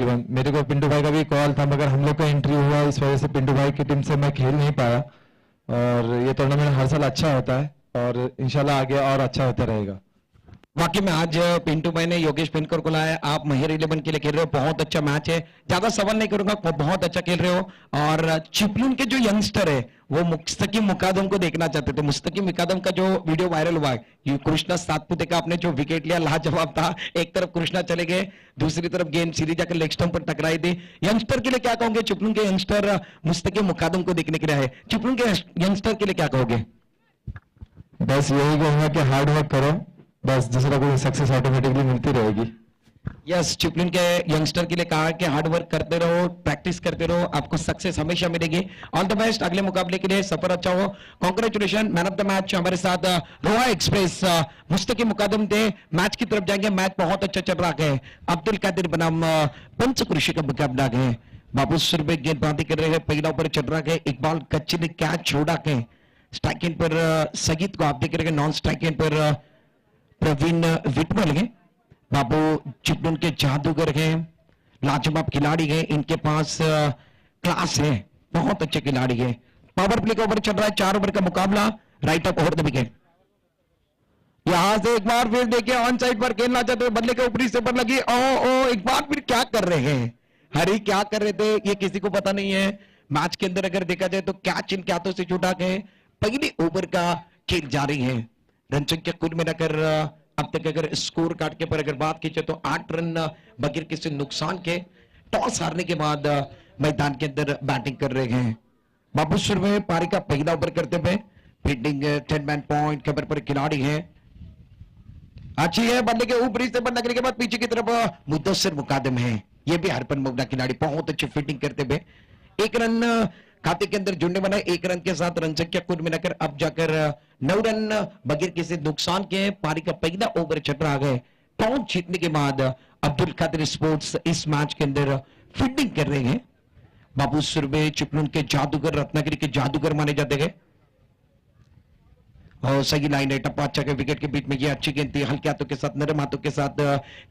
मेरे को पिंटू भाई का भी कॉल था, मगर हम लोग का एंट्री हुआ, इस वजह से पिंटू भाई की टीम से मैं खेल नहीं पाया। और ये टूर्नामेंट हर साल अच्छा होता है और इंशाल्लाह आगे और अच्छा होता रहेगा। वाकई में आज पिंटू भाई ने योगेश पिनकर को लाया, आप महिर 11 के लिए खेल रहे हो, बहुत अच्छा मैच है, ज्यादा सवाल नहीं करूंगा, बहुत अच्छा खेल रहे हो। और चिपलून के जो यंगस्टर है वो मुस्तकीम मुकादम को देखना चाहते थे। मुस्तकीम मुकादम का जो वीडियो वायरल हुआ है, ये कृष्णा सातपुते का आपने जो विकेट लिया लाजवाब था। एक तरफ कृष्णा चले गए, दूसरी तरफ गेंद सीधी जाकर लेग स्टंप पर टकराई थी। यंगस्टर के लिए क्या कहोगे? चिपलून के यंगस्टर मुस्तकीम मुकादम को देखने के लिए है, चिपलून के यंगस्टर के लिए क्या कहोगे? बस यही कहूंगा कि हार्ड वर्क करो, बस दूसरा कोई सक्सेस ऑटोमेटिकली मिलती रहेगी। यस, चिपलून के यंगस्टर के लिए कहा कि हार्ड वर्क करते रहो, प्रैक्टिस करते रहो, आपको सक्सेस हमेशा मिलेगी। ऑल द बेस्ट, अगले मुकाबले के लिए सफर अच्छा हो। Congratulation. Man of the match हमारे साथ रोहा एक्सप्रेस मुस्तकीम मुकादम थे। मैच की तरफ जाएंगे, मैच बहुत अच्छा चल रहा है। अब्दुल कादिर बनाम पंचकृषि का मुकाबला है। बाबू सुरबे गेंदबाजी कर रहे हैं, पहला ओवर चल रहा है, इकबाल कच्ची ने कैच छोड़ा है। स्ट्राइक एंड पर सगीत को आप देख रहे हैं, नॉन स्ट्राइक एंड पर प्रवीण विटमल है। बाबू चिपलून के जादूगर हैं, लाजवाब खिलाड़ी हैं, इनके पास क्लास है, बहुत अच्छे खिलाड़ी है। पावर प्ले का ओवर चल रहा है, 4 ओवर का मुकाबला, right up over the wicket. यहां से एक बार फिर देखिए ऑन साइड पर खेलना चाहते हुए बल्ले के ऊपरी से पर लगी। ओ एक बार फिर क्या कर रहे हैं हरी, क्या कर रहे थे ये किसी को पता नहीं है। मैच के अंदर अगर देखा जाए तो कैच इनके हाथों से छूटा गए। पहले ओवर का खेल जारी है। रन संख्या कुल मिलाकर अब तक अगर स्कोर कार्ड के पर अगर बात की जाए तो 8 रन बगैर किसी नुकसान के टॉस हारने के बाद मैदान के अंदर बैटिंग कर रहे हैं। बाबू सुरवे पारी का पहला ओवर करते हुए फील्डिंग 10 मैन पॉइंट खबर पर खिलाड़ी है, अच्छी है। बल्ले के ऊपरी से पर लगने के बाद पीछे की तरफ मुद्दसर मुकादम है, ये भी हरपन मुगला खिलाड़ी, बहुत अच्छी फील्डिंग करते हुए 1 रन खाते के अंदर जुड़ने वाला। 1 रन के साथ रन संख्या कुल मिलाकर अब जाकर 9 रन बगैर किसी नुकसान के। पारी का पहला ओवर चल रहा है। टॉस जीतने के बाद अब्दुल कादिर स्पोर्ट्स इस मैच के अंदर फील्डिंग कर रहे हैं। बाबू सुरवे चिपलून के जादूगर, रत्नागिरी के जादूगर माने जाते हैं। और सही लाइन है, टप्पा अच्छा के विकेट के बीच में ये अच्छी गेंद थी, हल्के हाथों के साथ नरम हाथों के साथ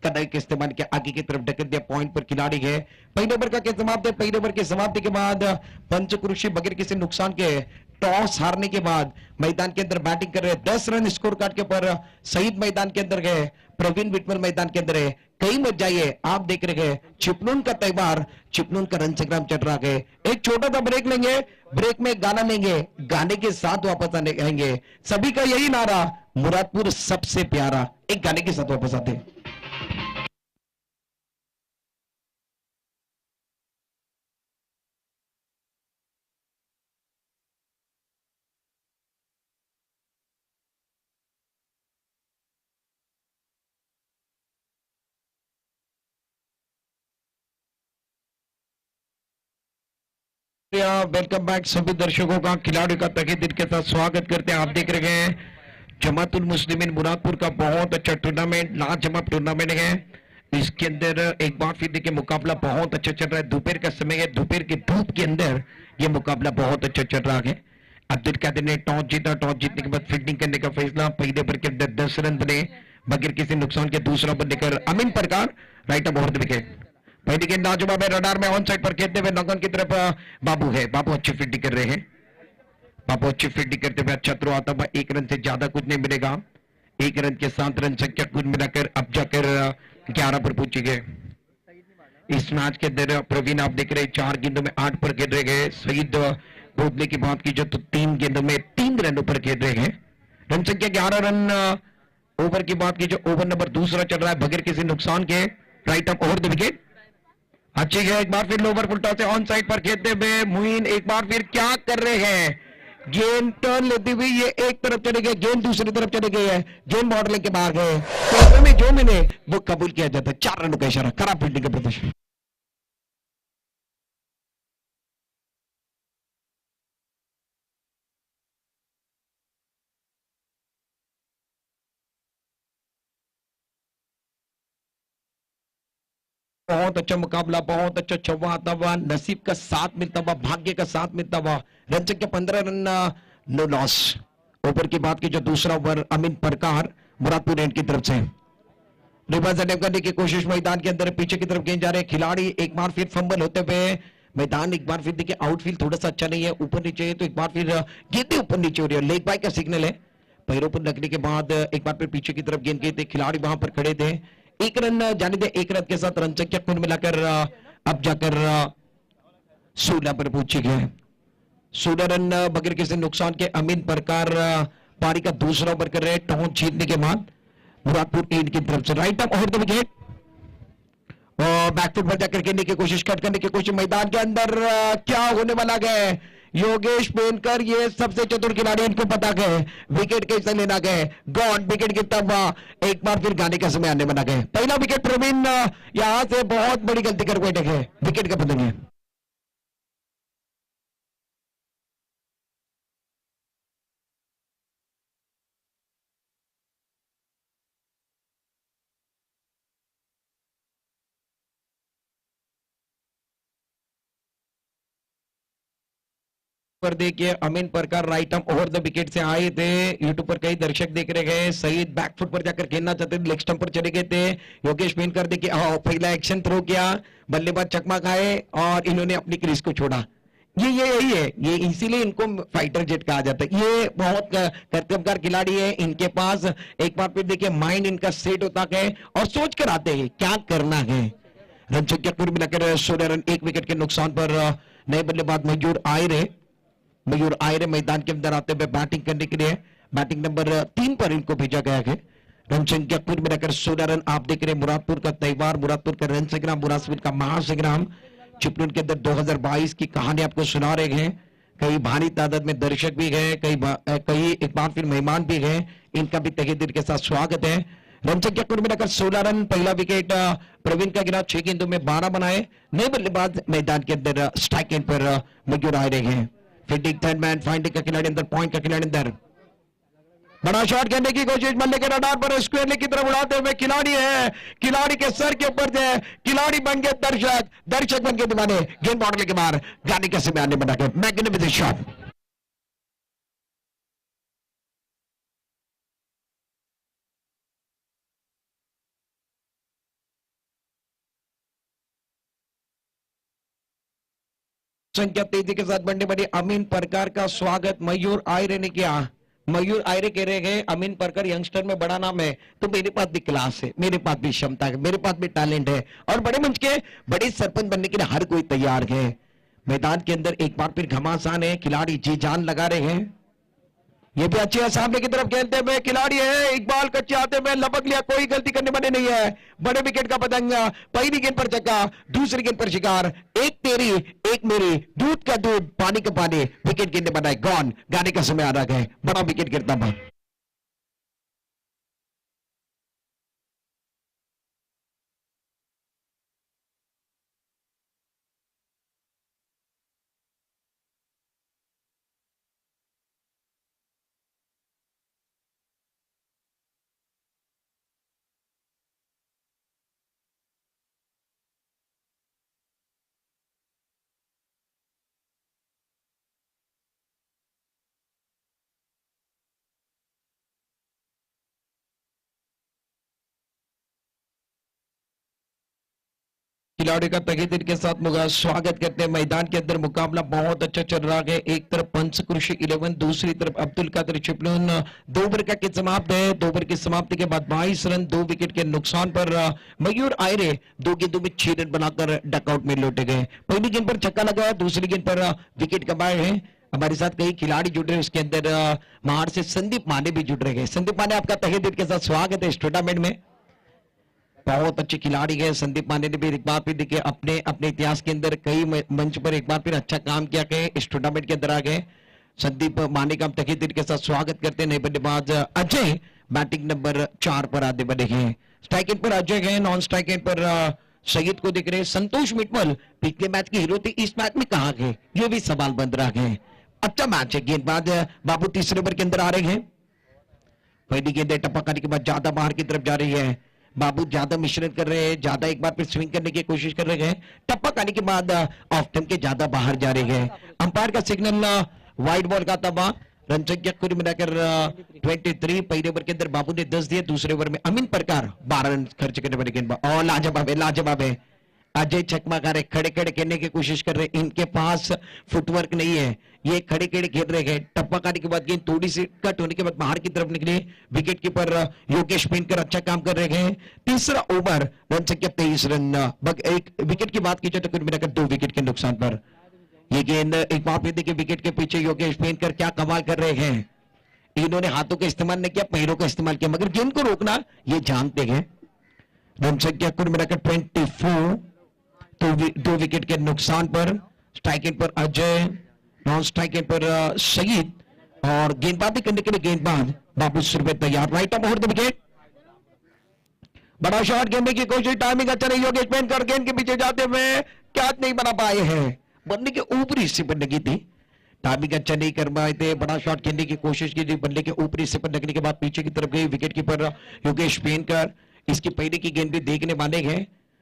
कदाई के इस्तेमाल के आगे की तरफ ढकेल दिया। पॉइंट पर खिलाड़ी है। पहले ओवर का समाप्त है। पहले ओवर की समाप्ति के बाद पंचक्रोशी बगैर किसी नुकसान के टॉस हारने के बाद मैदान के अंदर बैटिंग कर रहे हैं। 10 रन स्कोर कार्ड के ऊपर शहीद मैदान के अंदर गए, प्रवीण विटमल मैदान के अंदर है। कहीं मत जाइए, आप देख रहे हैं चिपलून का त्यौहार, चिपलून का रन संग्राम चल रहा है। एक छोटा सा ब्रेक लेंगे, ब्रेक में गाना लेंगे, गाने के साथ वापस आएंगे। सभी का यही नारा, मुरादपुर सबसे प्यारा, एक गाने के साथ वापस आते हैं। वेलकम बैक सभी दर्शकों का, खिलाड़ियों का तहे दिल के साथ स्वागत करते हैं। आप देख रहे हैं जमातुल मुस्लिमीन मुरादपुर का बहुत अच्छा टूर्नामेंट, लाजवाब टूर्नामेंट है। इसके अंदर एक बार फिर देखिए मुकाबला बहुत अच्छा चल रहा है। दोपहर का समय है, दोपहर की धूप के अंदर ये मुकाबला बहुत अच्छा चल रहा है। अब्दुल कादिर ने टॉस जीता, टॉस जीतने के बाद फील्डिंग करने का फैसला। पहले ओवर के अंदर 10 रन बने बगैर किसी नुकसान के। दूसरा ओवर लेकर अमीन प्रकार, right up over the wicket. पहली गेंद नाजुबाब है, रडार में ऑन साइड पर खेलते हुए नौगन की तरफ बाबू है। बाबू अच्छी फील्डिंग कर रहे हैं, बाबू अच्छी फील्डिंग करते हुए अच्छा थ्रो आता हुआ। 1 रन से ज्यादा कुछ नहीं मिलेगा। 1 रन के साथ रन संख्या कुल मिलाकर अब जाकर 11 पर पहुंची गए। इस मैच के अंदर प्रवीण आप देख रहे हैं 4 गेंदों में 8 पर खेल रहे गए। शहीद बोतले की बात की जाए तो 3 गेंदों में 3 रनों पर खेल रहे हैं। रन संख्या 11 रन। ओवर की बात की जाए, ओवर नंबर दूसरा चल रहा है बगैर किसी नुकसान के, right up over the wicket. अच्छी है, एक बार फिर लोवर फुलटा से ऑन साइड पर खेलते हुए मुइन एक बार फिर क्या कर रहे हैं, गेंद टर्न लेती हुई ये एक तरफ चले गए, गेंद दूसरी तरफ चले गई है, गेंद मॉडलिंग के बाहर गए। तो में जो मिले वो कबूल किया जाता है। 4 रनों का इशारा, खराब फील्डिंग का प्रदर्शन। बहुत अच्छा मुकाबला, बहुत अच्छा छक्का आता हुआ, नसीब का साथ मिलता हुआ, भाग्य का साथ मिलता हुआ। रन संख्या 15 रन, नो लॉस। ओवर की बात की जो दूसरा ओवर अमीन प्रकार मुरादपुर एंड की तरफ से रिवर्स अटैक करने की कोशिश मैदान के अंदर, पीछे की तरफ गेंद जा रहे हैं खिलाड़ी, एक बार फिर फंबल होते हुए मैदान, एक बार फिर देखिए आउटफील्ड थोड़ा सा अच्छा नहीं है, ऊपर नीचे है तो एक बार फिर गेंदें ऊपर नीचे हो रही है, लेग बाय का सिग्नल है। पैरों पर लगने के बाद एक बार फिर पीछे की तरफ गेंद गई थी, खिलाड़ी वहां पर खड़े थे, एक रन जाने दे, एक रन के साथ रन संख्या कुल मिलाकर अब जाकर 16 पर पहुंची गए। 16 रन बगैर किसी नुकसान के अमीन प्रकार पारी का दूसरा ओवर कर रहे हैं, टॉस जीतने के बाद मुरादपुर एंड की तरफ से right up over the wicket और बैकफुट पर जाकर खेलने की कोशिश, कट करने की कोशिश, मैदान के अंदर क्या होने वाला है। योगेश पेनकर ये सबसे चतुर खिलाड़ी, इनको पता है विकेट कैसे लेना गए, गॉड विकेट की तब एक बार फिर गाने का समय आने वाला गए। पहला विकेट प्रवीण यहां से बहुत बड़ी गलती कर बैठे हैं, विकेट का पता नहीं। पर देखिए अमीन परकार right arm over the wicket से आए थे, यूट्यूब पर कई दर्शक देख रहे गए, सईद बैकफुट पर जाकर खेलना चाहते थे, लेग स्टंप पर चले गए थे। योगेश पेनकर देखिए पहला एक्शन थ्रो किया, बल्लेबाज चकमा खाए और इन्होंने अपनी क्रीज को छोड़ा। ये यही है, ये इसीलिए इनको फाइटर जेट कहा जाता है। ये बहुत कर्तव्यकार खिलाड़ी है, इनके पास एक बार फिर देखिए माइंड इनका सेट होता है और सोच कर आते हैं क्या करना है। रन संख्या कुल मिलाकर 16 रन, एक विकेट के नुकसान पर नए बल्लेबाज मयूर आयरे मैदान के अंदर आते हुए बैटिंग करने के लिए, बैटिंग नंबर 3 पर इनको भेजा गया है। रन संख्या कुल मिलाकर 16 रन। आप देख रहे हैं मुरादपुर का त्योहार, मुरादपुर का रन संग्राम, मुरादपुर का महासंग्राम चिपलून के अंदर 2022 की कहानी आपको सुना रहे हैं। कई भारी तादाद में दर्शक भी गए, कई एक बार फिर मेहमान भी गए, इनका भी तहे दिल के साथ स्वागत है। रन संख्या कुल मिलाकर 16 रन, पहला विकेट प्रवीण का गिरा, 6 गेंदों में 12 बनाए। नए बल्लेबाज मैदान के अंदर स्ट्राइक एंड पर मयूर आ रहे हैं। फील्डिंग थर्ड मैन, फाइंडिंग का खिलाड़ी अंदर, पॉइंट का खिलाड़ी अंदर, बड़ा शॉट खेलने की कोशिश, मल्ले के रडार पर स्क्वायर की तरफ उड़ाते हुए खिलाड़ी है, खिलाड़ी के सर के ऊपर से खिलाड़ी बन गए दर्शक, दर्शक बन के दीवाने, गेंद बाउंड्री के बाहर, गाने के समय आने बना के मैग्निफिसेंट शॉट। संख्या तेजी के साथ बढ़ने वाली अमीन परकार का स्वागत मयूर आयरे ने किया। मयूर आयरे कह रहे हैं अमीन परकर यंगस्टर में बड़ा नाम है, तो मेरे पास भी क्लास है, मेरे पास भी क्षमता है, मेरे पास भी टैलेंट है और बड़े मंच के बड़े सरपंच बनने के लिए हर कोई तैयार है। मैदान के अंदर एक बार फिर घमासान है, खिलाड़ी जी जान लगा रहे हैं। ये भी अच्छे है, सामने की तरफ खेलते हुए खिलाड़ी है, इकबाल कच्चे आते हुए लपक लिया, कोई गलती करने वाले नहीं है। बड़े विकेट का पतंगा, पहली गेंद पर चक्का, दूसरी गेंद पर शिकार, एक तेरी एक मेरी, दूध का दूध पानी का पानी, विकेट गिरने बनाए, गॉन, गाने का समय आ रहा है, बड़ा विकेट गिरता था। खिलाड़ी का तहे दिल के साथ स्वागत करते हैं। मैदान के अंदर मुकाबला बहुत अच्छा चल रहा है, एक तरफ पंचक्रोशी 11, दूसरी तरफ अब्दुल कादिर चिपलून। 2 ओवर का खेल समाप्त है, 2 ओवर की समाप्ति के बाद 22 रन, 2 विकेट के नुकसान पर मयूर आयरे 2 गेंदों में 6 रन बनाकर डकआउट में लौटे गए। पहली गेंद पर छक्का लगाया, दूसरी गेंद पर विकेट कमाए हैं। हमारे साथ कई खिलाड़ी जुड़ रहे हैं, उसके अंदर महार से संदीप माने भी जुड़ रहे हैं। संदीप माने, आपका तहे दिल के साथ स्वागत है इस टूर्नामेंट में। बहुत अच्छे खिलाड़ी है संदीप माने ने भी एक बार फिर देखिए अपने इतिहास के अंदर कई मंच पर एक बार फिर अच्छा काम किया गया, इस टूर्नामेंट के अंदर आ गए। संदीप माने का हम तहे दिल के साथ स्वागत करते हैं। नए बल्लेबाज अजय बैटिंग नंबर 4 पर आते बने हैं। स्ट्राइक एंड पर अजय है, नॉन स्ट्राइक एंड पर सईद को दिख रहे। संतोष मिटमल पिछले मैच की हीरो थी, इस मैच में कहां गए, ये भी सवाल बन रहा है। अच्छा मैच है। गेंदबाज बाबू तीसरे ओवर के अंदर आ रहे हैं। पहली गेंद टप्पा करने के बाद ज्यादा बाहर की तरफ जा रही है, बाबू ज्यादा मिश्रण कर रहे हैं, ज्यादा एक बार फिर स्विंग करने की कोशिश कर रहे हैं। टप्पा खाने के बाद ऑफ टर्म के ज्यादा बाहर जा रहे हैं। अंपायर का सिग्नल वाइड बॉल का तबा, रन संख्या कुल मिलाकर 23। पहले ओवर के अंदर बाबू ने 10 दिए, दूसरे ओवर में अमीन प्रकार 12 रन खर्च करने वाले गेंदबाज और लाजवाब है, लाजवाब है। अजय चकमाकार खड़े खड़े खेलने की कोशिश कर रहे हैं, इनके पास फुटवर्क नहीं है, ये खड़े खड़े खेल रहे हैं। टप्पाकारी के बाद गेंद थोड़ी सी कट होने के बाद बाहर की तरफ निकले। विकेट कीपर योगेश पेंटर अच्छा काम कर रहे हैं। तीसरा ओवर रन संख्या 23 रन। एक विकेट की बात की जाए तो कुल मिलाकर 2 विकेट के नुकसान पर ये गेंद एक बार फिर देखिए, विकेट के पीछे योगेश पेंटर क्या कमाल कर रहे हैं। इन्होंने हाथों का इस्तेमाल नहीं किया, पैरों का इस्तेमाल किया, मगर गेंद को रोकना ये जानते हैं। रन संख्या कुल मिलाकर 24। तो 2 विकेट के नुकसान पर स्ट्राइक एंड पर अजय, नॉन स्ट्राइक एंड पर शहीद और गेंदबाजी करने के लिए गेंदबाज बाबू सुरभि तैयार। Right up over the wicket, बड़ा शॉट खेलने की कोशिश, टाइमिंग अच्छा नहीं, योगेश पेंटर गेंद के पीछे जाते हुए कैच नहीं बना पाए हैं, बल्ले के ऊपरी हिस्से पर लगी थी, टाइमिंग अच्छा नहीं कर पाए थे। बड़ा शॉट खेलने की कोशिश की थी, बल्ले के ऊपरी हिस्से पर लगने के बाद पीछे की तरफ गई। विकेट कीपर योगेश पेंटर इसकी पहले की गेंद भी देखने वाले हैं,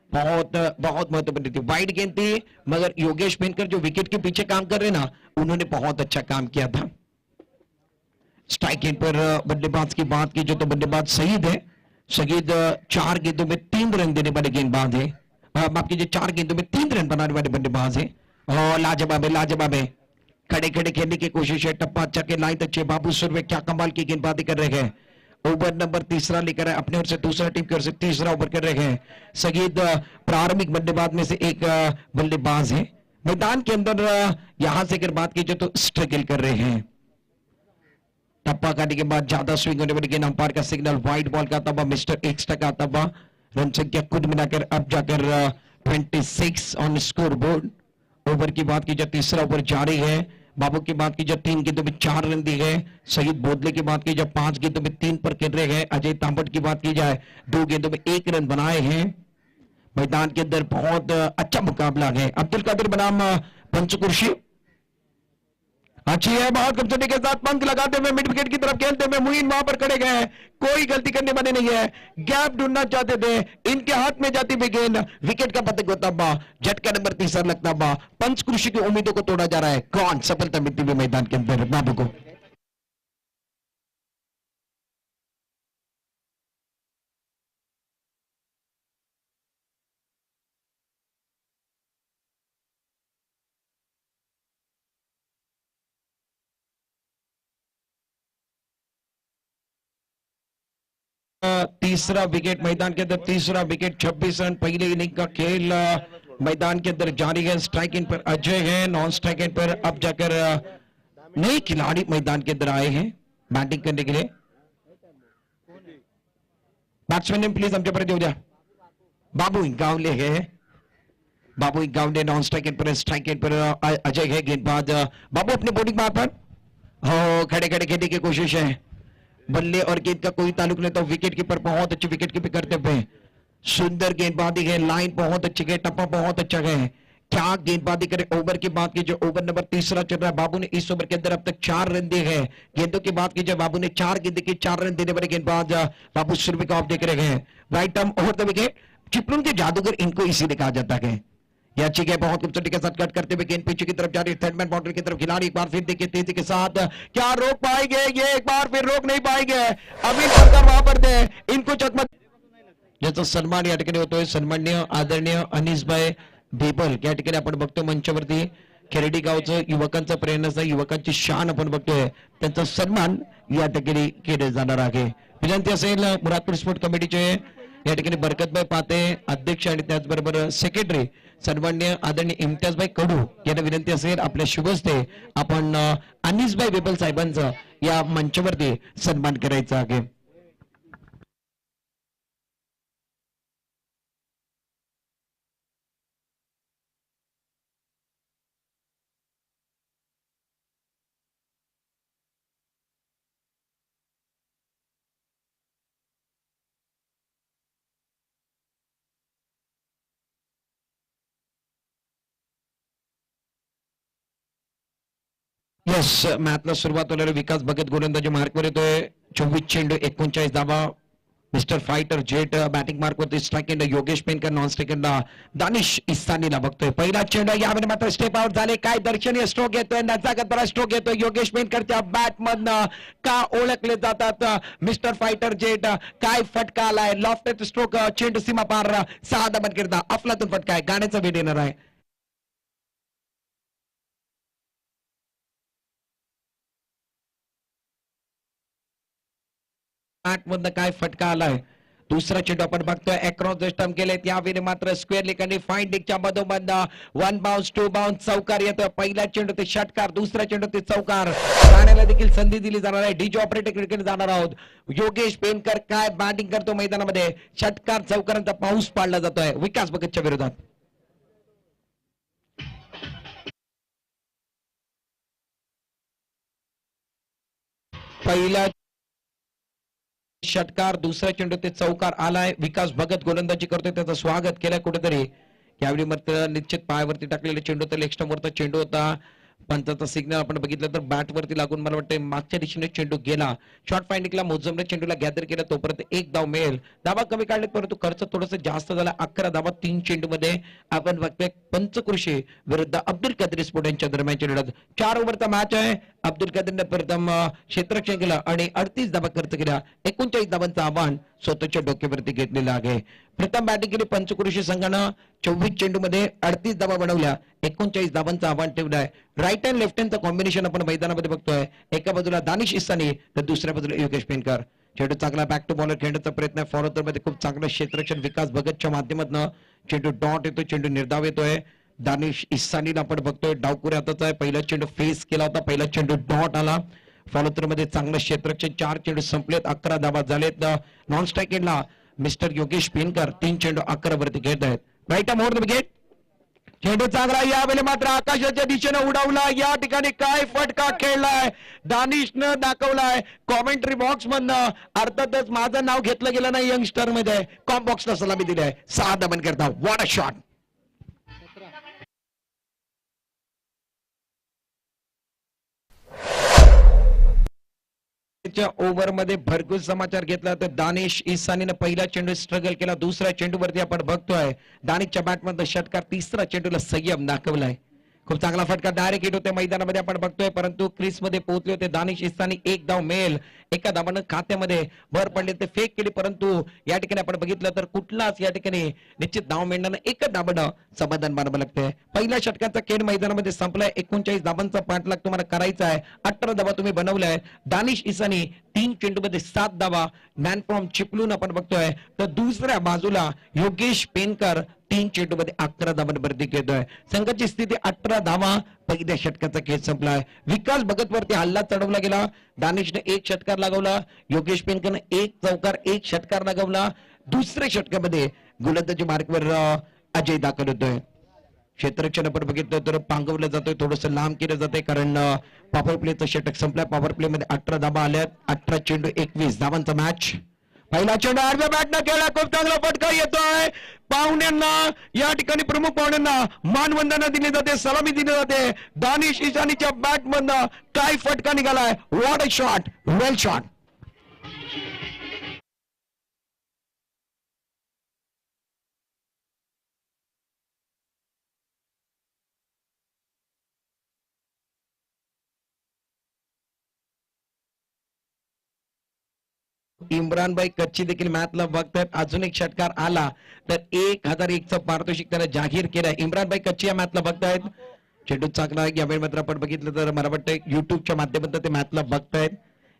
बहुत बहुत महत्वपूर्ण थी, वाइड गेंद थी, मगर योगेश पेंटर जो विकेट के पीछे काम कर रहे ना, उन्होंने बहुत अच्छा काम किया था। स्ट्राइक एंड पर बल्लेबाज की बात की जो तो बल्लेबाज शहीद है। शहीद 4 गेंदों में 3 रन देने वाले गेंदबाज है, माफ कीजिए 4 गेंदों में 3 रन बनाने वाले बल्लेबाज है और लाजवाब है, लाजवाब है। खड़े खड़े खेलने की कोशिश है, टप्पा अच्छा के लाइन अच्छे, बाबू सुरवे क्या कमाल की गेंदबाजी कर रहे हैं। ओवर नंबर तीसरा लेकर अपने ओर से, दूसरा टीम की ओर से तीसरा ओवर कर रहे हैं। शहीद प्रारंभिक बल्लेबाज में से एक बल्लेबाज है। मैदान के अंदर यहां से अगर बात की जाए तो स्ट्रगल कर रहे हैं। टप्पा काटने के बाद ज्यादा स्विंग होने वाली गेंद, अंपायर का सिग्नल, व्हाइट बॉल का तबा, मिस्टर एक्स्ट्रा का तबा। रन संख्या कुल मिलाकर अब जाकर 26 ऑन स्कोर बोर्ड। ओवर की बात की जाए तीसरा ओवर जारी है। बाबू की बात की जाए 3 गेंदों में 4 रन दिए गए। शहीद बोदले की बात की जाए 5 गेंदों में 3 पर खेल रहे हैं। अजय तांबट की बात की जाए 2 गेंदों में 1 रन बनाए हैं। मैदान के अंदर बहुत अच्छा मुकाबला है। अब्दुल कादिर बनाम पंचकुर्शी अच्छी है, बहुत खूबसूरती के साथ पंख लगाते हुए मिड विकेट की तरफ खेलते हुए मुइन वहां पर खड़े गए, कोई गलती करने वाले नहीं है, गैप ढूंढना चाहते थे, इनके हाथ में जाती हुई गेंद विकेट का पतंग होता बा, झटका नंबर 3 लगता बा, पंचकृषि की उम्मीदों को तोड़ा जा रहा है। कौन सफलता मिलती हुई मैदान के अंदर बाबू को। तीसरा विकेट मैदान के अंदर, तीसरा विकेट 26 रन। पहले इनिंग का खेल मैदान के अंदर जारी है। स्ट्राइक इन पर अजय है, नॉन स्ट्राइक इन पर अब जाकर नए खिलाड़ी मैदान के अंदर आए हैं बैटिंग करने के लिए। बैट्समैन ने प्लीज आमच्या परत येऊ द्या। बाबू गावले है, बाबू गावले नॉन स्ट्राइक इन पर, स्ट्राइक इन पर अजय है गेंदबाज। बाबू अपने बॉलिंग मार पर हो खड़े खड़े खेलने की कोशिश है, बल्ले और गेंद का कोई ताल्लुक नहीं, तो विकेट कीपर बहुत अच्छी विकेट कीपर करते हुए सुंदर गेंदबाजी है, लाइन बहुत अच्छी है, टप्पा बहुत अच्छा है, क्या गेंदबाजी करे। ओवर की बात की जो ओवर नंबर तीसरा चल रहा है, बाबू ने इस ओवर के अंदर अब तक 4 रन दिए हैं। गेंदों की बात की जाए बाबू ने 4 गेंद की 4 रन देने वाले गेंदबाज बाबू सुरभि को आप देख रहे हैं। Right arm over the wicket, Chiplun के जादूगर इनको इसीलिए कहा जाता है। ये अच्छी है, बहुत खूबसूरती के साथ कट करते हुए गेंद पीछे की तरफ जा रही है, थर्ड मैन बाउंड्री की तरफ खिलाड़ी एक बार फिर देखिए तेजी के साथ क्या रोक पाएंगे, ये एक बार फिर रोक नहीं पाएंगे। अभी सरकार वहां पर दे इनको चकमक ज्याचं सन्मान या ठिकाणी होतोय। सन्माननीय आदरणीय अनिसभाई बेबल या ठिकाणी आपण बघतो मंचावरती खेरडी गावचं युवकांचा प्रेरणास्थान, युवकांची शान आपण बघतोय, त्यांचा सन्मान या ठिकाणी केले जाणार आहे। विनंती असेल मुरादपूर स्पोर्ट कमिटीचे या ठिकाणी बरकतभाई पाते अध्यक्ष आणि त्याचबरोबर सेक्रेटरी सन्माननीय आदरणीय इम्तियाजभाई कडू यांना विनंती असेल आपल्या शुभ हस्ते आपण अनिसभाई बेबल साहेबांचा या मंचावरती सन्मान करायचा आहे। यस, मॅचला सुरुवात होणारे विकास भगत गोलंदाजी मार्कवर येतोय। 24 चेंडू 39 धावा, mister fighter jet batting mark वरती strike and Yogesh पेनकर non strike and Danish इस्तानीला बघतोय. पहिला चेंडू यावेळी मात्र स्टेप आउट झाले. काय दर्शनीय स्ट्रोक येतोय, नजाकतदार स्ट्रोक येतोय. योगेश पेनकरच्या बॅट मधनं का ओळखले जातात मिस्टर फायटर जेट. काय फटका आलाय, लॉफ्टेड स्ट्रोक, चेंडू सीमा पार, 6 धाबांनी करता अफलातून फटका आहे. गाण्याचा वेट येणार आहे. बॅट मधनं काय फटका आलाय. दुसरा चेंडू आपण बघतोय अक्रॉस द स्टंप गेले. त्यावेळी मात्र स्क्वेअर लिकांनी फाईन डिकच्या मधोमध 1 बाउन्स 2 बाउन्स चौकार येतोय. पहिला चेंडू ते षटकार, दुसरा चेंडू ते चौकार. राण्याला देखील संधी दिली जाणार आहे. डीजे ऑपरेटर क्रिकेट जाणार आहोत. योगेश पेनकर काय बॅटिंग करतो मैदानामध्ये. षटकार चौकारांचा पाऊस पाडला जातोय विकास भगतच्या विरोधात. पहिला षटकार, दुसरा चेंडू ते चौकार आलाय. विकास भगत गोलंदाजी करतोय, त्याचं स्वागत केलंय कुठेतरी. यावेळी मात्र निश्चित पायावरती टाकलेले चेंडू तर लेग स्टंप वरचा चेंडू होता. पंचाचा सिग्नल आपण बघितलं तर बॅट वरती लागून मला वाटतं मागच्या दिशेने चेंडू गेला. शॉर्ट फाइंडिंगला मोजमने चेंडूला गॅदर केला, तोपर्यंत एक धाव मिळेल. धावा कमी काढले परंतु खर्च थोडंसं जास्त झाला. 11 धावा 3 चेंडू मध्ये. आपण बघतोय पंचकृषी विरुद्ध अब्दुल कादर स्पोर्ट यांच्या दरम्यानची लढत. 4 ओव्हरचा मॅच आहे. अब्दुल कादरने प्रथम क्षेत्ररक्षण केलं आणि 38 धावा खर्च केल्या. 39 धावांचं आव्हान स्वतःच्या डोक्यावरती घेतलेलं आहे. प्रथम बॅटिंग केली पंचकृषी संघानं. 24 चेंडू मध्ये 38 धावा बनवल्या. 39 धावांचं आव्हान ठेवलंय. राईट अँड लेफ्ट हँडचं कॉम्बिनेशन आपण मैदानामध्ये बघतोय. एका बाजूला दानिश इस्सानी तर दुसऱ्या बाजूला योगेश पेनकर. चेंडू चांगला बॅक टू बॉलर खेळण्याचा प्रयत्न आहे. फॉलोअर मध्ये खूप चांगलं क्षेत्ररक्षण विकास भगतच्या माध्यमातून. चेंडू डॉट येतोय, चेंडू निर्धाव येतोय. दानिश इस्सानीला आपण बघतोय डावकुरे हाताचा आहे. पहिला चेंडू फेस केला होता, पहिला चेंडू डॉट आला. फॉलोअर मध्ये चांगलं क्षेत्ररक्षण. 4 चेंडू संपलेत, 11 धावा झालेत. नॉन स्ट्राईक एंडला मिस्टर योगेश पेनकर 3 चेंडू 11 वरती घेत आहेत. Right more the wicket. चेंडू चांगला यावेळी मात्र आकाशाच्या दिशेने उडवला. या ठिकाणी काय फटका खेळलाय दानिशनं दाखवलाय कॉमेंट्री बॉक्स मधनं. अर्थातच माझं नाव घेतलं गेलं नाही यंगस्टर मध्ये. कॉम बॉक्सला सलामी दिली आहे. 6 धावन करता. What a shot. ओव्हर मध्ये भरघोस समाचार घेतला तर दानिश इसानीने पहिला चेंडू स्ट्रगल केला. दुसऱ्या चेंडूवरती आपण बघतोय दानिशच्या बॅटमध्ये षटकार. तिसरा चेंडूला संयम दाखवलाय. खूप चांगला फटका डायरेक्ट हिट होते मैदानामध्ये आपण बघतोय. परंतु क्रीज मध्ये पोहोचले होते दानिश इस्तानी. 1 धाव मिळेल. एका धावानं खात्यामध्ये भर पडले. ते फेक केली परंतु या ठिकाणी आपण बघितलं तर कुठलाच या ठिकाणी निश्चित धाव मिळणार. एकच धावानं समाधान मानावं लागतंय. पहिल्या षटकाचा खेळ मैदानामध्ये संपलाय. 39 धावांचा पाठलाग तुम्हाला करायचा आहे. 18 धावा तुम्ही बनवलाय. दानिश इसानी 3 चेंडू मध्ये 7 धावा. मॅन फ्रॉम चिपलून आपण बघतोय. तर दुसऱ्या बाजूला योगेश पेनकर 3 चेंडू मध्ये 11 धावांवरती घेतोय. संघाची स्थिती 18 धावा. पहिल्या षटकाचा खेळ संपलाय. विकास भगत वरती हल्ला चढवला गेला. दानिशने 1 षटकार लागवला. योगेश पेनकरने 1 चौकार 1 षटकार लागवला. दुसऱ्या षटकामध्ये गोलंदाजी मार्कवर अजय दाखल होतोय. क्षेत्ररक्षण आपण बघितलं तर पांगवलं जातोय, थोडंसं लांब केलं जातंय कारण पॉवर प्लेचं षटक संपलाय. पॉवर प्ले मध्ये 18 धावा आल्यात. 18 चेंडू 21 धावांचा मॅच. पहिला चेंडू आडव्या बॅटनं खेळला. खूप चांगला फटका येतोय. पाहुण्यांना या ठिकाणी प्रमुख पाहुण्यांना मानवंदना दिली जाते, सलामी दिली जाते. दानिश इसानीच्या बॅट मधनं काय फटका निघालाय. What a shot. Well shot. इम्रानभाई कच्ची देखील मॅचला बघतायत. अजून एक षटकार आला तर 1001चं पारितोषिक त्याला जाहीर केलंय. इम्रानभाई कच्ची या मॅचला बघतायत. चेंडू चांगला यावेळी मात्र आपण बघितलं तर मला वाटतं युट्यूबच्या माध्यमातून ते मॅचला बघतायत.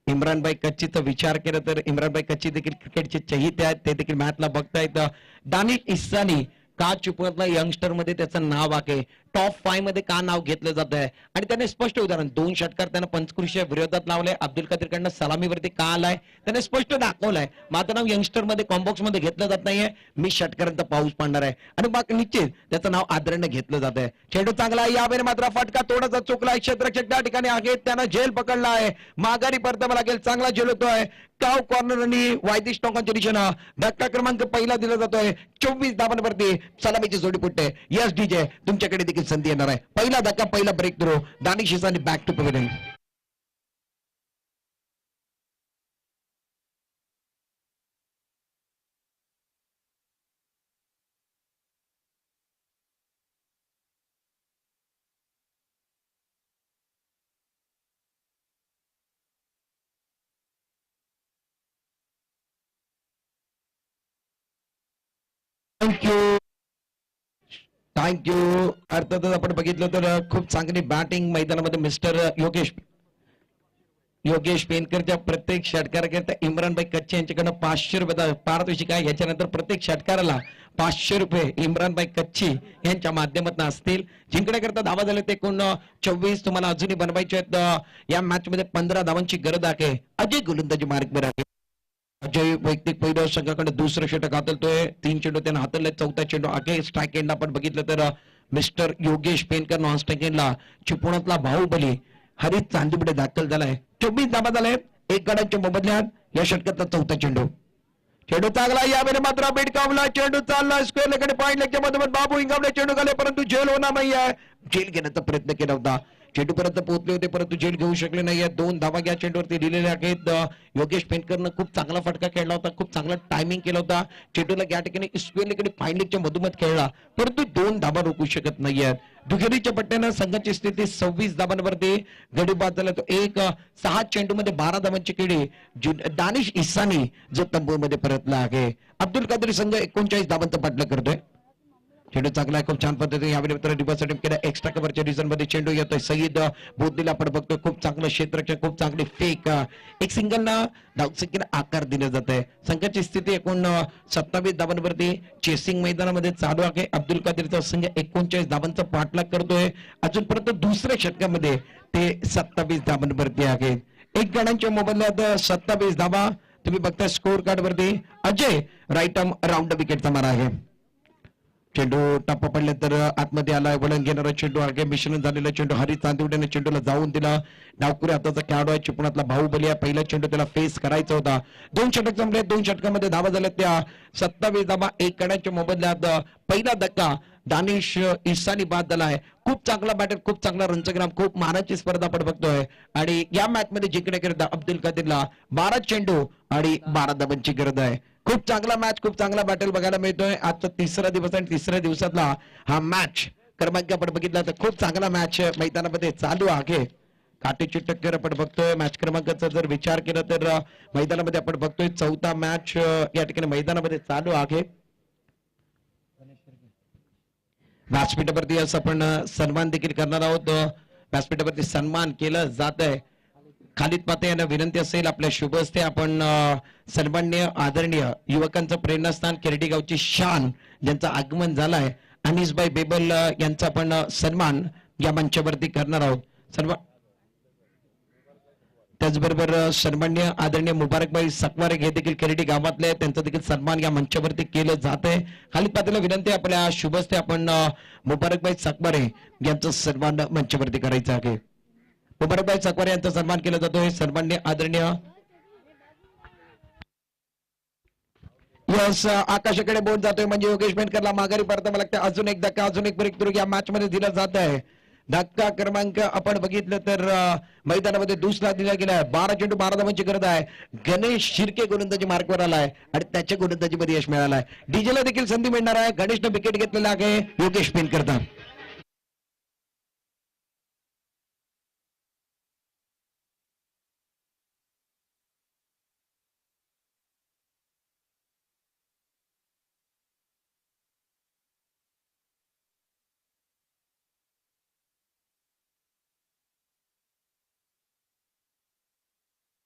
इम्रानभाई कच्चीचा विचार केला तर इम्रानभाई कच्ची देखील क्रिकेटचे चहिते आहेत. ते देखील मॅचला बघतायत. दानिश इस्सानी का चिपळूणला यंगस्टर मध्ये त्याचं नाव आहे. टॉप 5 मध्ये का नाव घेतलं जात आहे आणि त्याने स्पष्ट उदाहरण 2 षटकार त्यानं पंचकृषीच्या विरोधात लावले. अब्दुल कादरकडनं सलामीवरती का आलाय त्याने स्पष्ट दाखवलाय. माझं नाव यंगस्टर मध्ये कॉम्बॉक्स मध्ये घेतलं जात नाहीये. मी षटकारांचा पाऊस पाडणार आहे आणि बाकी निश्चित त्याचं नाव आदराने घेतलं जात आहे. चेंडू चांगला आहे. यावेळी मात्र फटका थोडासा चुकलाय. क्षेत्ररक्षक त्या ठिकाणी आहे. त्यानं झेल पकडला आहे. माघारी परतावा लागेल. चांगला झेल होतोय. काव कॉर्नर आणि वायदिश टोकांच्या दिशेनं धक्का क्रमांक पहिला दिला जातोय. 24 धावांवरती सलामीची जोडी फुटते. यस डीजे तुमच्याकडे देखील संधी येणार आहे. पहिला धक्का, पहिला breakthrough. Danish Isani back to pavilion. Thank you. अर्थातच आपण बघितलं तर खूप चांगली बॅटिंग मैदानामध्ये मिस्टर योगेश पेनकरच्या प्रत्येक षटकाराकरता इम्रानभाई कच्चे यांच्याकडनं 500 रुपये पारितोषिक आहे. याच्यानंतर प्रत्येक षटकाराला 500 रुपये इम्रानभाई कच्ची यांच्या माध्यमातून असतील. जिंकण्याकरता धावा झाले ते एकूण 24. तुम्हाला अजूनही बनवायचे आहेत. या मॅच मध्ये 15 धावांची गरज आहे. अजय गोलंदाजी मार्गवर आहे. अजय वैयक्तिक पहिलं संघाकडे दुसरं षटक हातलतोय. 3 चेंडू त्यानं हातलले. चौथा चेंडू आगे स्ट्राईक एंडला आपण बघितलं तर मिस्टर योगेश पेनकर नॉन स्ट्राईक एंडला चिपळूणातला बाहुबली हरीश चांदीपुढे दाखल झालाय. 24 धाबा झाले. एक गड्यांच्या मोबदल्यात या षटकातला चौथा चेंडू चांगला. यावेळी मात्र बिडकावला चेंडू चालला स्क्वेअर लेकडे पॉईंट लेगच्या मधोमध बाबू इंगावले चेंडू घाले परंतु झेल होणार नाहीये. झेल घेण्याचा प्रयत्न केला होता. चेंडू पर्यंत पोहोचले होते परंतु झेल घेऊ शकले नाहीये. 2 धावा या चेंडूवरती दिलेले आहेत. योगेश पेनकरनं खूप चांगला फटका खेळला होता. खूप चांगला टायमिंग केला होता. चेंडूला या ठिकाणी स्क्वेअर लेकडे पॉईंट लेगच्या मधोमध खेळला परंतु 2 धावा रोखू शकत नाहीये. दुहेरीच्या पट्ट्यानं संघाची स्थिती 26 धावांवरती गडी बाद झाला. तो 6 चेंडूमध्ये 12 धावांची केळी दानिश इसानी जो तंबूमध्ये परतला आहे. अब्दुल कादरी संघ 39 धावांचा पाठलाग करतोय. चेंडू चांगला खूप छान पद्धतीने यावेळी मित्र रिव्हर्स अटेम्प्ट केला. एक्स्ट्रा कव्हरच्या रिझन मध्ये चेंडू येतोय. सईद बोधलीला आपण बघतोय खूप चांगलं क्षेत्ररक्षण खूप चांगली फेक. एक सिंगलना धावसंख्येला आकार दिला जात आहे. संघाची स्थिती एकूण 27 धावांवरती चेसिंग मैदानामध्ये चालू आहे. अब्दुल कादरचा संघ 39 धावांचा पाठलाग करतोय. अजूनपर्यंत दुसऱ्या षटकामध्ये ते 27 धावांवरती आहे. एक गणांच्या मोबदल्यात 27 धावा तुम्ही बघताय स्कोर कार्ड वरती. अजय राईट आर्म राऊंड विकेटचा मारा आहे. चेंडू टप्पा पडले तर आतमध्ये आला. वळण घेणारा चेंडू आहे. मिश्रण झालेला चेंडू हरीश चांदिवडेने चेंडूला जाऊन दिला. डावकुरी हाताचा खेळाडू आहे. चिपळूणातला बाहुबली आहे. पहिला चेंडू त्याला फेस करायचा होता. 2 षटक जमले. 2 षटकामध्ये धावा झाल्या त्या 27 धावा. एक गड्यांच्या मोबदल्यात पहिला धक्का दानिश इसानी बाद झालाय. खूप चांगला बॅटर खूप चांगला रनचग्राम खूप मानाची स्पर्धा आपण बघतोय. आणि या मॅच मध्ये जिंकण्याकरिता अब्दुल कादरला 12 चेंडू आणि 12 धावांची गरज आहे. खूप चांगला मॅच खूप चांगला बॅटल बघायला मिळतोय. आजचा 3रा दिवस आणि 3ऱ्या दिवसातला हा मॅच क्रमांक आपण बघितला तर खूप चांगला मॅच मैदानामध्ये चालू आहे. काटेची टक्कर आपण बघतोय. मॅच क्रमांकाचा जर विचार केला तर मैदानामध्ये आपण बघतोय 4था मॅच या ठिकाणी मैदानामध्ये चालू आहे. व्यासपीठावरती असं आपण सन्मान देखील करणार आहोत. व्यासपीठावरती सन्मान केलं जात आहे. खालिद पाते यांना विनंती असेल आपल्या शुभ हस्ते आपण सन्माननीय आदरणीय युवकांचं प्रेरणास्थान केरडी गावची शान ज्यांचं आगमन झालंय अनिसभाई बेबल यांचा आपण सन्मान या मंचावरती करणार आहोत. त्याचबरोबर सन्माननीय आदरणीय मुबारकभाई सकवारे हे देखील केरडी गावातले त्यांचा देखील सन्मान या मंचावरती केलं जात आहे. खालिद पातेला विनंती आपल्या शुभ हस्ते आपण मुबारकभाई सकवारे यांचा सन्मान मंचावरती करायचा आहे. मुबारकभाई सकवारे यांचा सन्मान केला जातोय. सन्माननीय आदरणीय यस आकाशाकडे बोट जातोय म्हणजे योगेश पेनकरला माघारी परतावं लागतं. अजून एक धक्का अजून एक ब्रेक थ्रू या मॅच मध्ये दिला जात आहे. धक्का क्रमांक आपण बघितलं तर मैदानामध्ये दुसरा दिला गेलाय. 12 चेंडू 12 धावांची गरज आहे. गणेश शिर्के गोलंदाजी मार्कवर आलाय आणि त्याच्या गोलंदाजीमध्ये यश मिळालंय. डीजेला देखील संधी मिळणार आहे. गणेशने विकेट घेतलेला आहे योगेश पेनकरचा.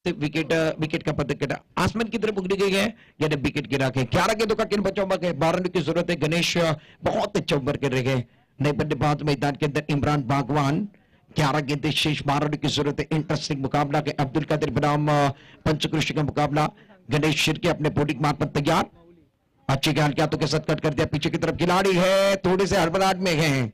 विकेट विकेट का पतक कटा आसमान की तरफ उगड़ी गई है. यानी विकेट गिरा के 11 गेंदों का किन बचाव है. 12 रन की जरूरत है. गणेश बहुत अच्छा ओवर कर रहे हैं. नए बल्लेबाज मैदान के अंदर इमरान बागवान 11 गेंदे शेष 12 रन की जरूरत है. इंटरेस्टिंग मुकाबला के अब्दुल कादिर बनाम पंचकृषि का मुकाबला. गणेश शिर्के अपने बॉलिंग मार्ग पर तैयार. अच्छी ख्याल क्या तो के साथ कट कर दिया. पीछे की तरफ खिलाड़ी है थोड़े से हड़बड़ाहट में है.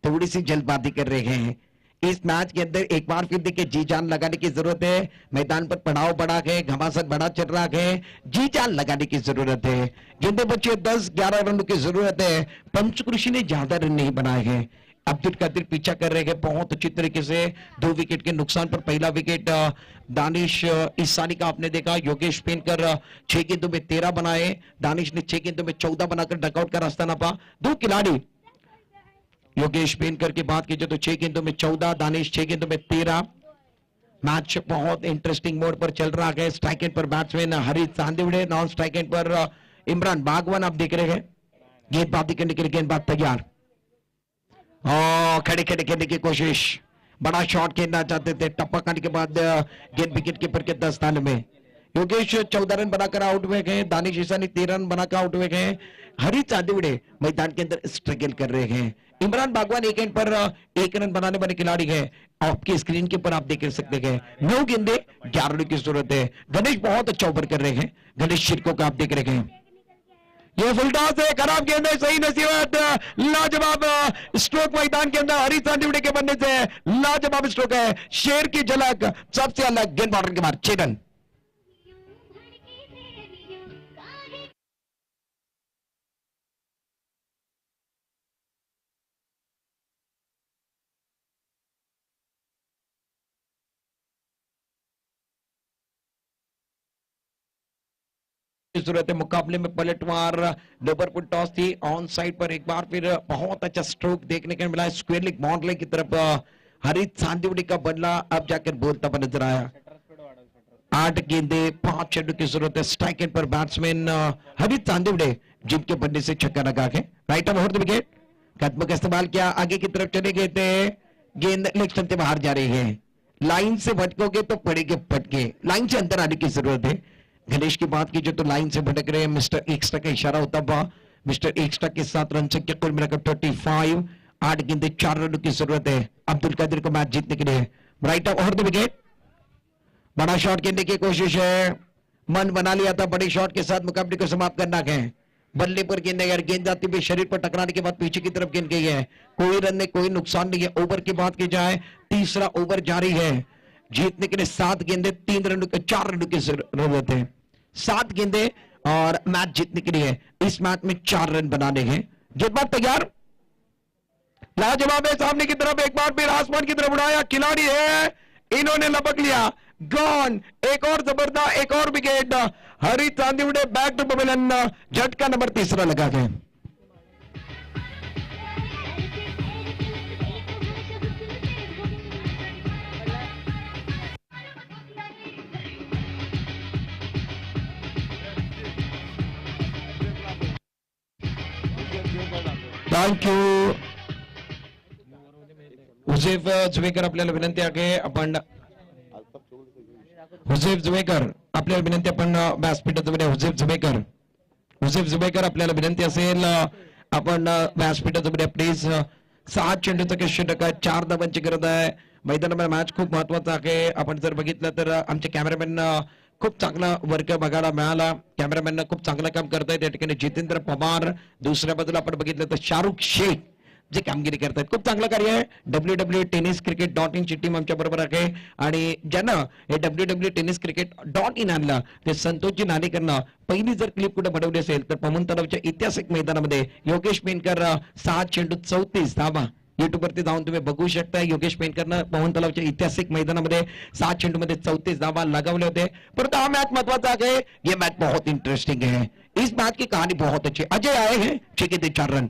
थोड़ी सी जल्दबाजी कर रहे हैं. इस मैच के अंदर एक बार फिर देखिए जी जान लगाने की जरूरत है. मैदान पर पड़ाव बड़ा है. घमासान बड़ा चल रहा है. जी जान लगाने की जरूरत है. गेंदे बचे 10-11 रनों की जरूरत है. पंचकृषि ने ज्यादा रन नहीं बनाए हैं. अब्दुल कादिर पीछा कर रहे हैं बहुत अच्छी तरीके से. 2 विकेट के नुकसान पर पहला विकेट दानिश ईसानी का आपने देखा. योगेश पेनकर 6 गेंदों में 13 बनाए. दानिश ने 6 गेंदों में 14 बनाकर डकआउट का रास्ता नापा. 2 खिलाड़ी योगेश पेनकर की बात कीजिए तो 6 गेंदों में 14, दानिश 6 गेंदों में 13. मैच बहुत इंटरेस्टिंग मोड पर चल रहा है. स्ट्राइक एंड पर batsman Harish Chandiwade, non strike end पर इमरान बागवान आप देख रहे हैं. गेंदबाजी करने के लिए गेंदबाज तैयार। खड़े खड़े खेलने की कोशिश, बड़ा शॉट खेलना चाहते थे, टप्पा खाने के बाद गेंद विकेट कीपर के 10 स्थान में। योगेश 14 रन बनाकर आउट हुए गए, दानिश ईसानी 13 रन बनाकर आउट हुए गए। हरी चांदीवड़े मैदान के अंदर स्ट्रगल कर रहे हैं। इमरान बागवान एक एंड पर 1 रन बनाने वाले खिलाड़ी है। आपकी स्क्रीन के ऊपर आप देख सकते हैं 9 गेंदे 11 रन की जरूरत है। गणेश बहुत अच्छा ओवर कर रहे हैं, गणेश शिरको का आप देख रहे हैं। ये फुल टॉस है, खराब गेंद है, सही नसीबत, लाजवाब स्ट्रोक मैदान के अंदर हरी चांदीवड़े के बनने से लाजवाब स्ट्रोक है। शेर की झलक सबसे अलग, गेंद बॉर्डर के बाद 6 रन। जरूरत है मुकाबले में पलटवार। लिवरपूल टॉस थी, ऑन साइड पर एक बार फिर बहुत अच्छा स्ट्रोक देखने को मिला। स्क्वायर लेग बाउंड्री की तरफ हरी चांदीवड़ी का बदला अब जाकर बोलता हुआ नजर आया। 8 गेंदे 5 चेंडू की जरूरत है। स्ट्राइक एंड पर बैट्समैन हरी चांदीवड़े जिनके बल्ले से छक्का लगा के right of over the wicket कदमों का इस्तेमाल किया, आगे की तरफ चले गए थे, गेंद लेग स्टंप से बाहर जा रही है। लाइन से भटकोगे तो पड़ेगे पटके, लाइन से अंदर आने की जरूरत है। गणेश की बात कीजिए तो लाइन से भटक रहे हैं, मिस्टर एक्स्ट्रा का इशारा होता हुआ मिस्टर एक्स्ट्रा के साथ रन संख्या कुल मिलाकर 35। 8 गेंदे 4 रनों की जरूरत है अब्दुल कादिर को मैच जीतने के लिए। Right of over the wicket, बड़ा शॉट खेलने की कोशिश है, मन बना लिया था बड़े शॉट के साथ मुकाबले को समाप्त करना है। बल्ले पर गेंद अगर गेंद जाती हुई शरीर पर टकराने के बाद पीछे की तरफ गेंद गई है, कोई रन नहीं, कोई नुकसान नहीं है। ओवर की बात की जाए, तीसरा ओवर जारी है। जीतने के लिए 7 गेंदे 3 रनों के 4 रनों की जरूरत है। 7 गेंदे और मैच जीतने के लिए इस मैच में 4 रन बनाने हैं। गेंदबाज तैयार, लाजवाब है, सामने की तरफ एक बार फिर आसमान की तरफ उड़ाया, खिलाड़ी है, इन्होंने लपक लिया, गॉन। एक और जबरदस्त, एक और wicket, Hari Chandiwade back to pavilion, झटका नंबर 3 लगा गए। थँक यू हुसेफ जुवेकर, आपल्याला विनंती आहे आपण हुसेफ जुवेकर, आपल्याला विनंती आपण व्यासपीठाजवळ हुसेफ जुवेकर आपल्याला विनंती असेल आपण व्यासपीठाजवळ प्लीज। 6 चेंडूचा षटक, 4 धावांची गरज आहे। मैदानामध्ये मॅच खूप महत्वाचा आहे। आपण जर बघितलं तर आमचे कॅमेरामॅन खूप चांगला वर्क बघायला मिळाला, कॅमेरामॅन खूप चांगलं काम करतायत। त्या ठिकाणी जितेंद्र पवार, दुसऱ्या बाजूला आपण बघितलं तर शाहरुख शेख जे कामगिरी करतात, खूप चांगलं कार्य आहे। www.tenniscricket.in ची टीम आमच्या बरोबर आहे आणि ज्यानं हे www.tenniscricket.in आणलं ते संतोषजी नाणेकरनं पहिली जर क्लिप कुठे बनवली असेल तर पवन तलावच्या ऐतिहासिक मैदानामध्ये योगेश पेनकर 6 चेंडू 34 धावा, युट्यूब वरती जाऊन तुम्ही बघू शकता। योगेश पेनकरनं पवन तलावच्या ऐतिहासिक मैदानामध्ये 7 चेंडू मध्ये 34 धावा लगावले होते। परंतु हा मैच महत्वाचा है, ये मैच बहुत इंटरेस्टिंग है, इस मैच की कहानी बहुत अच्छी। अजय आए हैं 6 गेंदे 4 रन।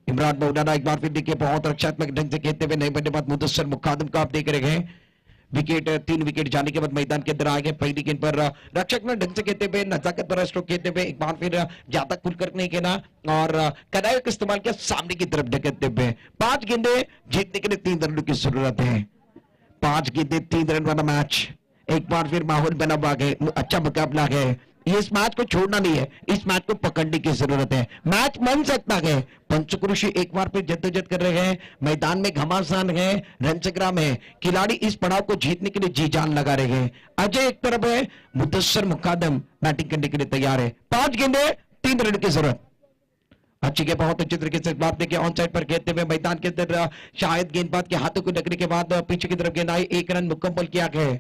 इमरान मौलाना एक बार फिर देखिए बहुत रक्षात्मक ढंग से खेलते हुए नए बल्लेबाज मुदस्सर मुकादम का आप देख रहे हैं। विकेट 3 विकेट जाने के बाद मैदान के अंदर आ गए। पहली गेंद पर रक्षक ढंग से खेलते हुए, नजाकत पर स्ट्रोक खेलते हुए एक बार फिर ज्यादा खुलकर नहीं खेला और कदाई का इस्तेमाल किया सामने की तरफ ढकेलते हुए। 5 गेंदे जीतने के लिए 3 रनों की जरूरत है। 5 गेंदे 3 रन वाला मैच, एक बार फिर माहौल बना हुआ है, अच्छा मुकाबला है। इस मैच को छोड़ना नहीं है, इस मैच को पकड़ने की जरूरत है। मैच बन सकता है। पंचक्रोशी एक बार फिर जद्दोजहद कर रहे हैं, मैदान में घमासान है, रन संग्राम है, खिलाड़ी इस पड़ाव को जीतने के लिए जी जान लगा रहे हैं। अजय एक तरफ है, मुदस्सर मुकादम बैटिंग करने के लिए तैयार है। 5 गेंदे 3 रन की जरूरत। अच्छी के बहुत अच्छी तरीके से बात देखिए, ऑन साइड पर खेलते हुए मैदान के अंदर शायद गेंदबाज के हाथों को लगने के बाद पीछे की तरफ गेंद आई, 1 रन मुकम्मल किया गया।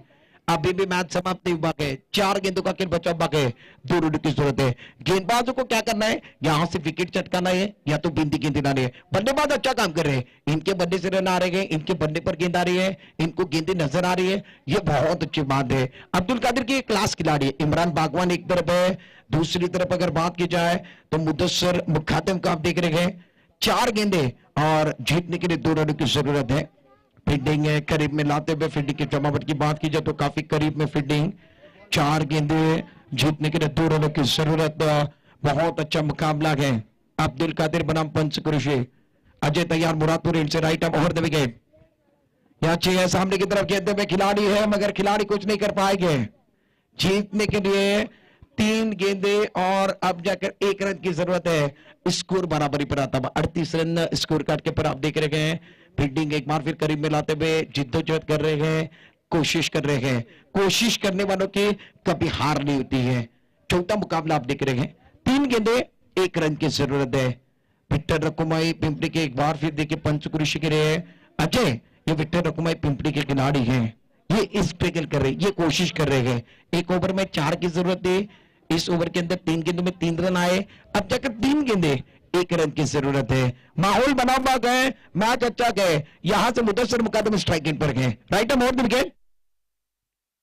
अभी भी मैच समाप्त नहीं हुआ है, 4 गेंदों का खेल बचा हुआ है, 2 रन की जरूरत है। गेंदबाजों को क्या करना है, यहां से विकेट चटकाना है या तो बिंदी गेंद दिलानी है। बल्लेबाज अच्छा काम कर रहे हैं, इनके बल्ले से रन आ रहे हैं, इनके बल्ले पर गेंद आ रही है, इनको गेंदें नजर आ रही है, ये बहुत अच्छी बात है। अब्दुल कादिर की क्लास खिलाड़ी है। इमरान बागवान एक तरफ है, दूसरी तरफ अगर बात की जाए तो मुदस्सर मुखातिम का आप देख रहे हैं। 4 गेंदे और जीतने के लिए 2 रनों की जरूरत है। फील्डिंग है, करीब में लाते हुए फील्डिंग की जमावट की बात की जाए तो काफी करीब में फील्डिंग। 4 गेंदे जीतने के लिए 2 रनों की जरूरत। बहुत अच्छा मुकाबला है। अब्दुल कादिर बनाम पंचक्रोशी। अजय तैयार मुरादपुर इनसे right arm over the wicket. यहाँ चाहिए सामने की तरफ खेलते हुए खिलाड़ी है मगर खिलाड़ी कुछ नहीं कर पाएंगे। जीतने के लिए 3 गेंदे और अब जाकर 1 रन की जरूरत है। स्कोर बराबरी पर आता है 38 रन स्कोर कार्ड के पर आप देख रहे हैं। फील्डिंग एक बार फिर करीब में लाते हुए जिद्दोजहद कर रहे हैं, कोशिश कर रहे हैं। कोशिश करने वालों की कभी हार नहीं होती है। चौथा मुकाबला आप देख रहे हैं। 3 गेंदे 1 रन की जरूरत है। विक्टर रकुमाई पिंपरी के एक बार फिर देखिए पंचक्रोशी के लिए अजय, ये विक्टर रकुमाई पिंपरी के खिलाड़ी हैं। ये स्ट्रगल कर रहे, ये कोशिश कर रहे हैं। 1 ओवर में 4 की जरूरत थी, इस ओवर के अंदर 3 गेंदों में 3 रन आए। अब जाकर 3 गेंदे 1 रन की जरूरत है। माहौल बना हुआ गए, मैच अच्छा गए। यहां से मुदस्सिर मुकद्दम स्ट्राइकिंग पर गए। Right arm over the wicket.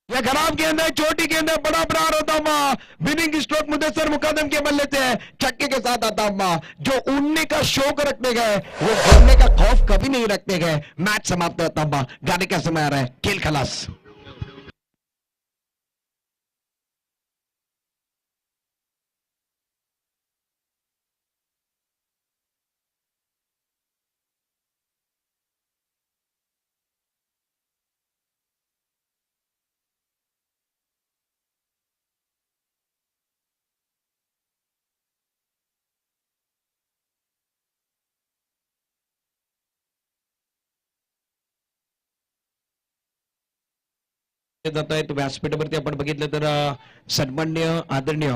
यह खराब गेंद है, छोटी गेंद है, बड़ा प्रहार होता हुआ विनिंग स्ट्रोक मुदस्सिर मुकद्दम के बल्ले से छक्के के साथ आता हुआ। जो उड़ने का शौक रखते गए वो गिरने का खौफ कभी नहीं रखते गए। मैच समाप्त होता हुआ गाने का समय आ रहा है। खेल खलास। जात आहे तो व्यासपीठावरती आपण बघितलं तर सन्माननीय आदरणीय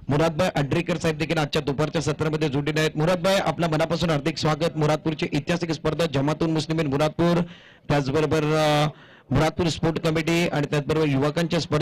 मुरादभाई अड्रेकर साहेब देखील आजच्या दुपारच्या सत्रामध्ये जोडलेले आहेत. मुरादभाई आपल्या मनापासून हार्दिक स्वागत. मुरादपूरची ऐतिहासिक स्पर्धा जमातुल मुस्लिमीन मुरादपूर, त्याचबरोबर मुरादपूर स्पोर्ट कमिटी आणि त्याचबरोबर युवकांच्या स्पर्धा